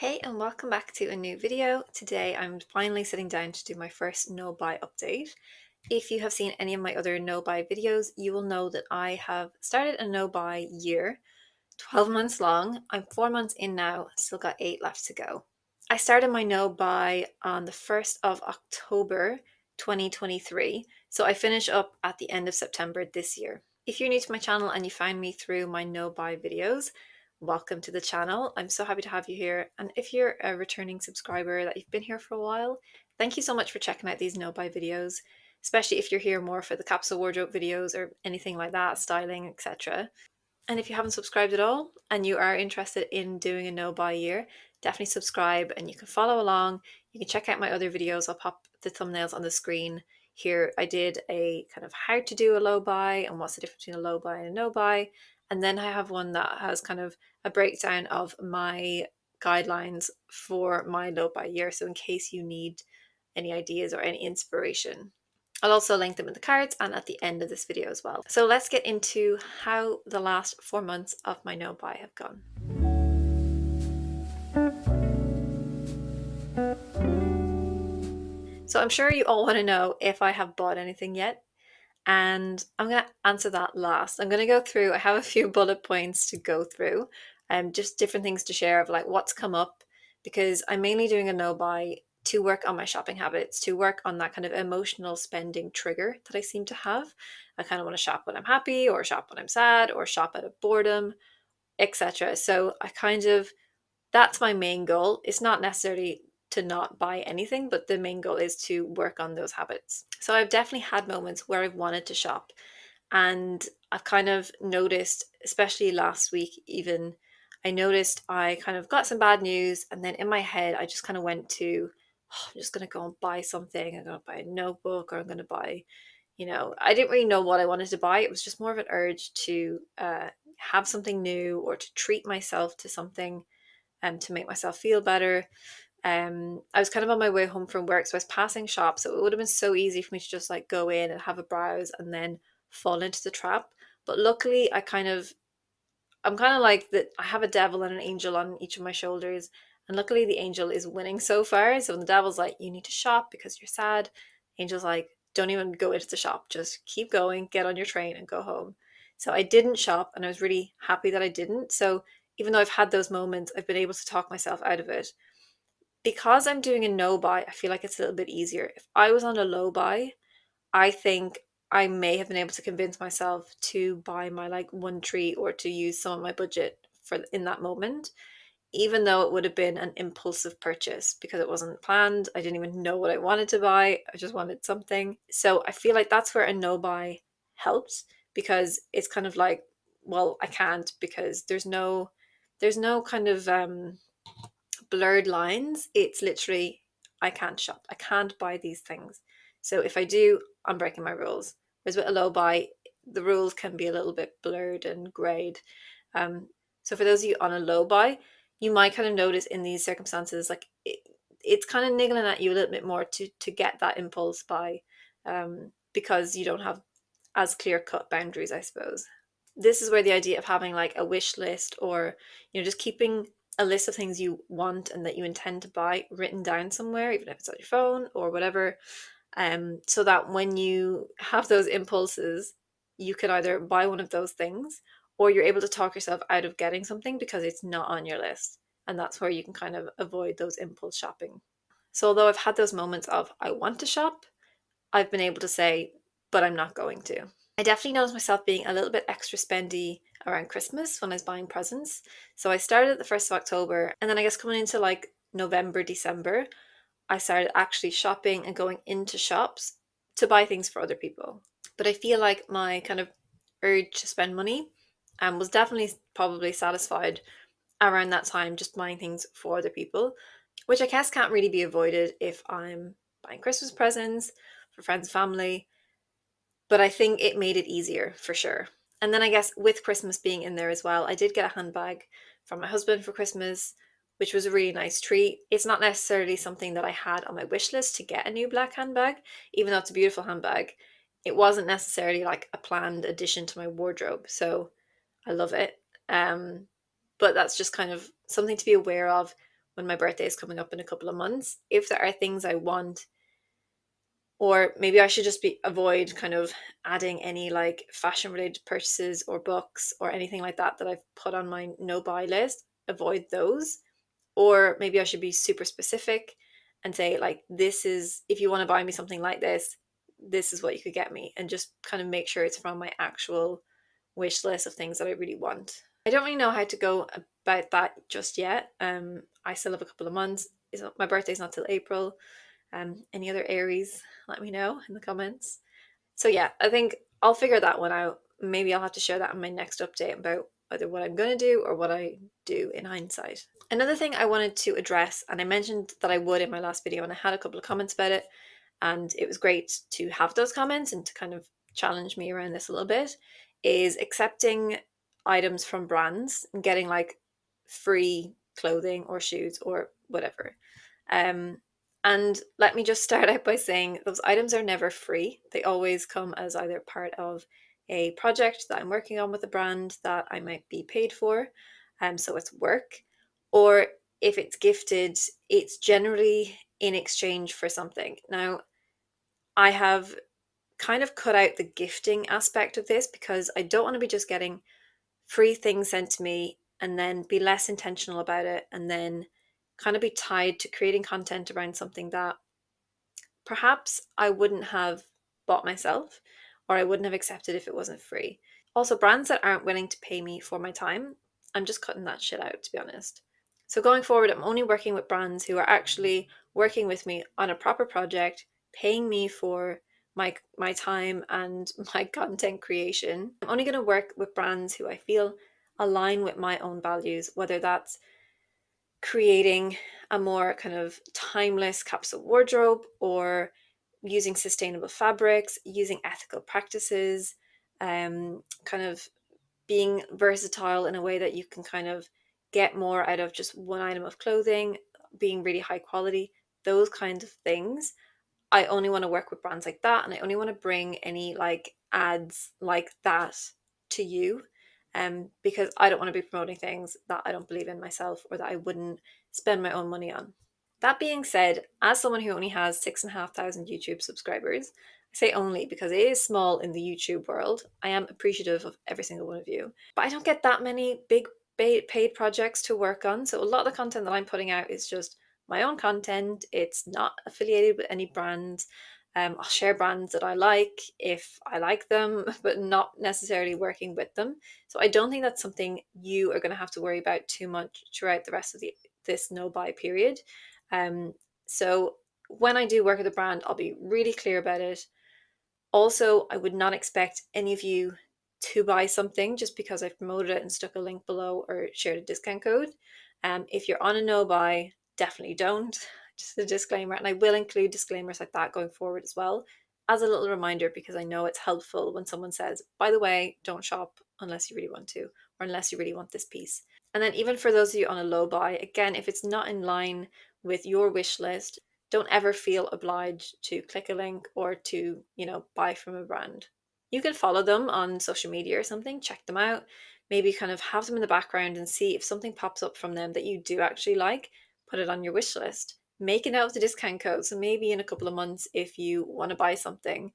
Hey and welcome back to a new video. Today I'm finally sitting down to do my first no-buy update. If you have seen any of my other no-buy videos, you will know that I have started a no-buy year, 12 months long. I'm 4 months in now, still got 8 left to go. I started my no-buy on the 1st of October 2023, so I finish up at the end of September this year. If you're new to my channel and you find me through my no-buy videos, welcome to the channel. I'm so happy to have you here. And if you're a returning subscriber that you've been here for a while, thank you so much for checking out these no-buy videos, especially if you're here more for the capsule wardrobe videos or anything like that, styling, etc. And if you haven't subscribed at all and you are interested in doing a no-buy year, definitely subscribe and you can follow along. You can check out my other videos. I'll pop the thumbnails on the screen here. I did a kind of how to do a low buy and what's the difference between a low buy and a no buy. And then I have one that has kind of a breakdown of my guidelines for my low buy year. So in case you need any ideas or any inspiration. I'll also link them in the cards and at the end of this video as well. So let's get into how the last 4 months of my no buy have gone. So I'm sure you all want to know if I have bought anything yet, and I'm going to answer that last. I'm going to go through, I have a few bullet points to go through, just different things to share of like what's come up, because I'm mainly doing a no buy to work on my shopping habits, to work on that kind of emotional spending trigger that I seem to have. I kind of want to shop when I'm happy or shop when I'm sad or shop out of boredom, etc. So that's my main goal. It's not necessarily to not buy anything, but the main goal is to work on those habits. So I've definitely had moments where I've wanted to shop, and I've kind of noticed, especially last week, even, I noticed I kind of got some bad news, and then in my head, I just kind of went to, oh, I'm just going to go and buy something. I'm going to buy a notebook, or I'm going to buy, I didn't really know what I wanted to buy. It was just more of an urge to have something new or to treat myself to something and to make myself feel better. I was kind of on my way home from work, so I was passing shops, so it would have been so easy for me to just like go in and have a browse and then fall into the trap. But luckily, I'm kind of like that. I have a devil and an angel on each of my shoulders, and luckily the angel is winning so far. So when the devil's like, "You need to shop because you're sad," angel's like, "Don't even go into the shop. Just keep going, get on your train, and go home." So I didn't shop, and I was really happy that I didn't. So even though I've had those moments, I've been able to talk myself out of it. Because I'm doing a no buy, I feel like it's a little bit easier. If I was on a low buy, I think I may have been able to convince myself to buy my like one treat or to use some of my budget for in that moment, even though it would have been an impulsive purchase because it wasn't planned. I didn't even know what I wanted to buy. I just wanted something. So I feel like that's where a no buy helps, because it's kind of like, well, I can't because there's no kind of blurred lines. It's literally, I can't shop. I can't buy these things. So if I do, I'm breaking my rules. Whereas with a low buy, the rules can be a little bit blurred and grayed. Um, so for those of you on a low buy, you might kind of notice in these circumstances, like it's kind of niggling at you a little bit more to get that impulse buy, because you don't have as clear cut boundaries, I suppose. This is where the idea of having like a wish list, or just keeping a list of things you want and that you intend to buy written down somewhere, even if it's on your phone or whatever, so that when you have those impulses, you can either buy one of those things or you're able to talk yourself out of getting something because it's not on your list. And that's where you can kind of avoid those impulse shopping. So although I've had those moments of I want to shop, I've been able to say, but I'm not going to. I definitely noticed myself being a little bit extra spendy around Christmas when I was buying presents. So I started at the 1st of October, and then I guess coming into like November, December, I started actually shopping and going into shops to buy things for other people. But I feel like my kind of urge to spend money was definitely probably satisfied around that time, just buying things for other people, which I guess can't really be avoided if I'm buying Christmas presents for friends and family. But I think it made it easier for sure. And then I guess with Christmas being in there as well, I did get a handbag from my husband for Christmas, which was a really nice treat. It's not necessarily something that I had on my wish list to get a new black handbag, even though it's a beautiful handbag. It wasn't necessarily like a planned addition to my wardrobe, so I love it. But that's just kind of something to be aware of when my birthday is coming up in a couple of months, if there are things I want, or maybe I should just be avoid kind of adding any like fashion related purchases or books or anything like that that I've put on my no buy list, avoid those. Or maybe I should be super specific and say, like, this is, if you want to buy me something like this is what you could get me, and just kind of make sure it's from my actual wish list of things that I really want. I don't really know how to go about that just yet. I still have a couple of months. My birthday's not till April. Any other Aries, let me know in the comments. So yeah, I think I'll figure that one out. Maybe I'll have to share that in my next update about either what I'm going to do or what I do in hindsight. Another thing I wanted to address, and I mentioned that I would in my last video, and I had a couple of comments about it, and it was great to have those comments and to kind of challenge me around this a little bit, is accepting items from brands and getting like free clothing or shoes or whatever. Um, and let me just start out by saying those items are never free. They always come as either part of a project that I'm working on with a brand that I might be paid for, so it's work, or if it's gifted, it's generally in exchange for something. Now, I have kind of cut out the gifting aspect of this because I don't want to be just getting free things sent to me and then be less intentional about it and then kind of be tied to creating content around something that perhaps I wouldn't have bought myself or I wouldn't have accepted if it wasn't free. Also, brands that aren't willing to pay me for my time, I'm just cutting that shit out, to be honest. So going forward, I'm only working with brands who are actually working with me on a proper project, paying me for my time and my content creation. I'm only going to work with brands who I feel align with my own values, whether that's creating a more kind of timeless capsule wardrobe or using sustainable fabrics, using ethical practices, kind of being versatile in a way that you can kind of get more out of just one item of clothing, being really high quality, those kinds of things. I only want to work with brands like that, and I only want to bring any like ads like that to you, because I don't want to be promoting things that I don't believe in myself or that I wouldn't spend my own money on. That being said, as someone who only has 6,500 YouTube subscribers, I say only because it is small in the YouTube world. I am appreciative of every single one of you, but I don't get that many big paid projects to work on. So a lot of the content that I'm putting out is just my own content. It's not affiliated with any brands. I'll share brands that I like if I like them, but not necessarily working with them. So I don't think that's something you are going to have to worry about too much throughout the rest of this no buy period. Um, so when I do work with a brand, I'll be really clear about it. Also, I would not expect any of you to buy something just because I've promoted it and stuck a link below or shared a discount code. If you're on a no buy, definitely don't. Just a disclaimer, and I will include disclaimers like that going forward as well as a little reminder, because I know it's helpful when someone says, by the way, don't shop unless you really want to, or unless you really want this piece. And then even for those of you on a low buy, again, if it's not in line with your wish list, don't ever feel obliged to click a link or to, buy from a brand. You can follow them on social media or something, check them out, maybe kind of have them in the background and see if something pops up from them that you do actually like, put it on your wish list. Make a note of the discount code. So maybe in a couple of months, if you want to buy something,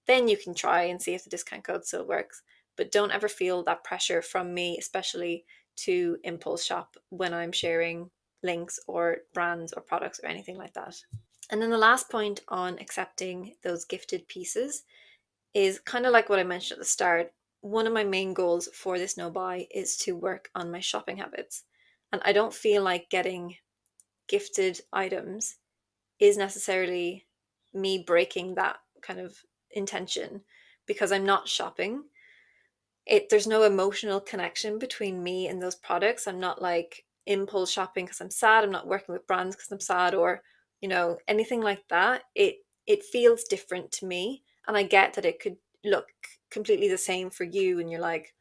then you can try and see if the discount code still works. But don't ever feel that pressure from me, especially to impulse shop when I'm sharing links or brands or products or anything like that. And then the last point on accepting those gifted pieces is kind of like what I mentioned at the start. One of my main goals for this no buy is to work on my shopping habits. And I don't feel like getting gifted items is necessarily me breaking that kind of intention because I'm not shopping. There's no emotional connection between me and those products. I'm not like impulse shopping because I'm sad. I'm not working with brands because I'm sad, or anything like that. It feels different to me, and I get that it could look completely the same for you, and you're like,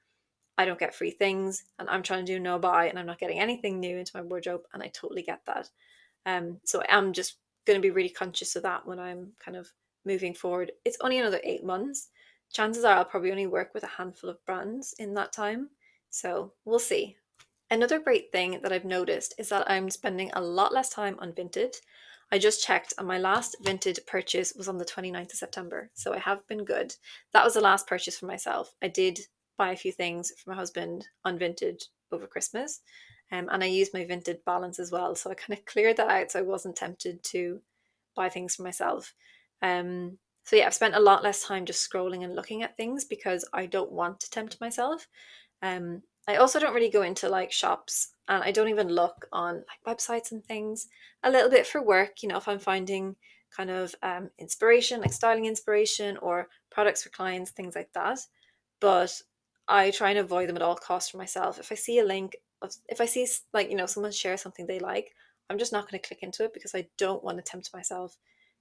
I don't get free things, and I'm trying to do no buy, and I'm not getting anything new into my wardrobe, and I totally get that. So I'm just going to be really conscious of that when I'm kind of moving forward. It's only another 8 months. Chances are I'll probably only work with a handful of brands in that time. So we'll see. Another great thing that I've noticed is that I'm spending a lot less time on Vinted. I just checked and my last Vinted purchase was on the 29th of September, so I have been good. That was the last purchase for myself. I did buy a few things for my husband on Vinted over Christmas, and I used my Vinted balance as well, so I kind of cleared that out so I wasn't tempted to buy things for myself. So yeah, I've spent a lot less time just scrolling and looking at things because I don't want to tempt myself. I also don't really go into like shops and I don't even look on like websites and things. A little bit for work, you know, if I'm finding kind of inspiration, like styling inspiration or products for clients, things like that. But I try and avoid them at all costs for myself. If I see a link, if I see like, you know, someone share something they like, I'm just not going to click into it because I don't want to tempt myself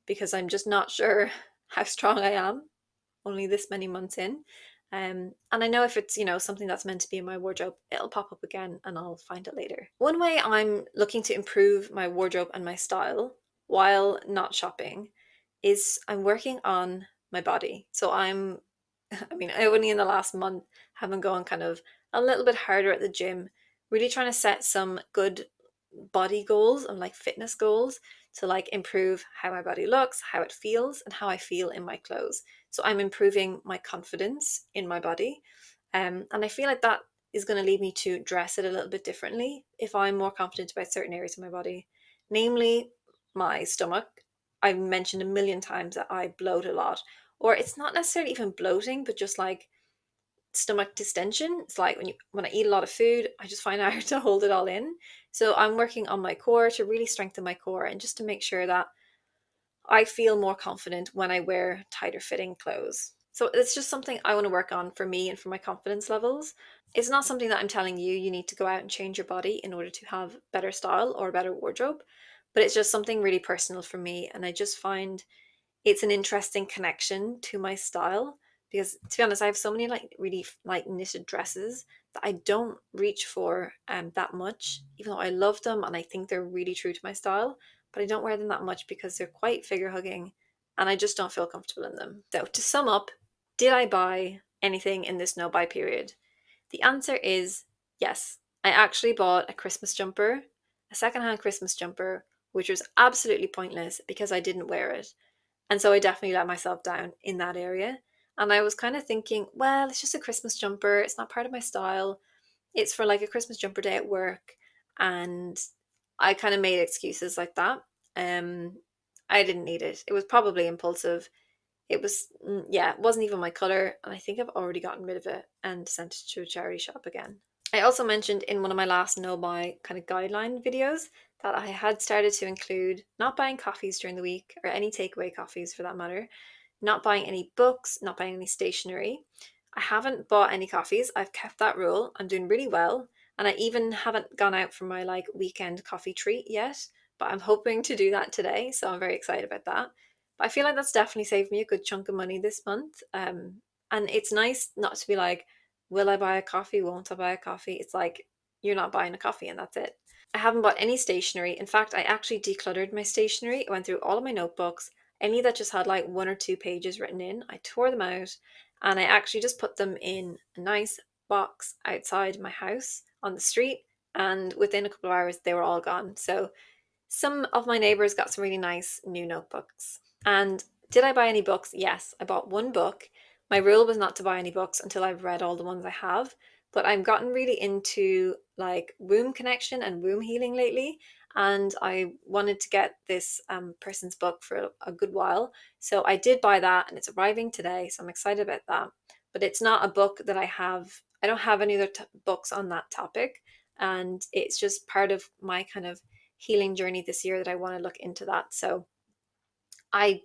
because I'm just not sure how strong I am only this many months in. And I know if it's, you know, something that's meant to be in my wardrobe, it'll pop up again and I'll find it later. One way I'm looking to improve my wardrobe and my style while not shopping is I'm working on my body. So I mean, I only in the last month have been going kind of a little bit harder at the gym, really trying to set some good body goals and like fitness goals to like improve how my body looks, how it feels, and how I feel in my clothes. So I'm improving my confidence in my body. And I feel like that is going to lead me to dress it a little bit differently if I'm more confident about certain areas of my body, namely my stomach. I've mentioned a million times that I bloat a lot, or it's not necessarily even bloating, but just like stomach distension. It's like when I eat a lot of food, I just find it hard to hold it all in. So I'm working on my core to really strengthen my core and just to make sure that I feel more confident when I wear tighter fitting clothes. So it's just something I want to work on for me and for my confidence levels. It's not something that I'm telling you you need to go out and change your body in order to have better style or a better wardrobe, but it's just something really personal for me and I just find it's an interesting connection to my style because to be honest I have so many like really like knitted dresses that I don't reach for that much, even though I love them and I think they're really true to my style, but I don't wear them that much because they're quite figure hugging and I just don't feel comfortable in them. So to sum up, did I buy anything in this no buy period? The answer is yes. I actually bought a Christmas jumper, a secondhand Christmas jumper, which was absolutely pointless because I didn't wear it. And so I definitely let myself down in that area. And I was kind of thinking, well, it's just a Christmas jumper. It's not part of my style. It's for like a Christmas jumper day at work. And I kind of made excuses like that. Um, I didn't need it. It was probably impulsive. It was, yeah, it wasn't even my color. And I think I've already gotten rid of it and sent it to a charity shop again. I also mentioned in one of my last no buy kind of guideline videos that I had started to include not buying coffees during the week or any takeaway coffees for that matter, not buying any books, not buying any stationery. I haven't bought any coffees. I've kept that rule. I'm doing really well. And I even haven't gone out for my like weekend coffee treat yet, but I'm hoping to do that today. So I'm very excited about that. But I feel like that's definitely saved me a good chunk of money this month. And it's nice not to be like, will I buy a coffee? Won't I buy a coffee? It's like, you're not buying a coffee and that's it. I haven't bought any stationery. In fact, I actually decluttered my stationery. I went through all of my notebooks. Any that just had like one or two pages written in, I tore them out and I actually just put them in a nice box outside my house on the street. And within a couple of hours, they were all gone. So some of my neighbors got some really nice new notebooks. And did I buy any books? Yes, I bought one book. My rule was not to buy any books until I've read all the ones I have, but I've gotten really into like womb connection and womb healing lately. And I wanted to get this person's book for a good while. So I did buy that and it's arriving today. So I'm excited about that. But it's not a book that I don't have any other books on that topic. And it's just part of my kind of healing journey this year that I want to look into that. So I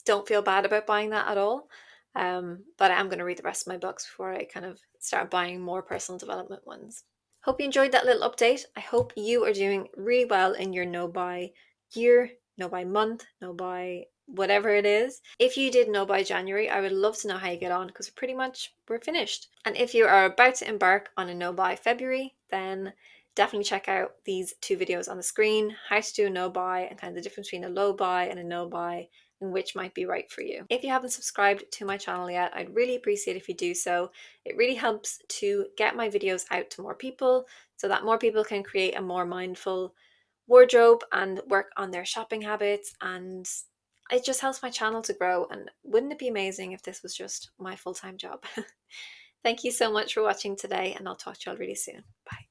don't feel bad about buying that at all. But I am going to read the rest of my books before I kind of start buying more personal development ones. Hope you enjoyed that little update. I hope you are doing really well in your no buy year, no buy month, no buy whatever it is. If you did no buy January, I would love to know how you get on because we're finished. And if you are about to embark on a no buy February, then definitely check out these two videos on the screen, how to do a no buy and kind of the difference between a low buy and a no buy and which might be right for you. If you haven't subscribed to my channel yet, I'd really appreciate if you do so. It really helps to get my videos out to more people so that more people can create a more mindful wardrobe and work on their shopping habits, and it just helps my channel to grow. And wouldn't it be amazing if this was just my full-time job? Thank you so much for watching today, and I'll talk to you all really soon. Bye.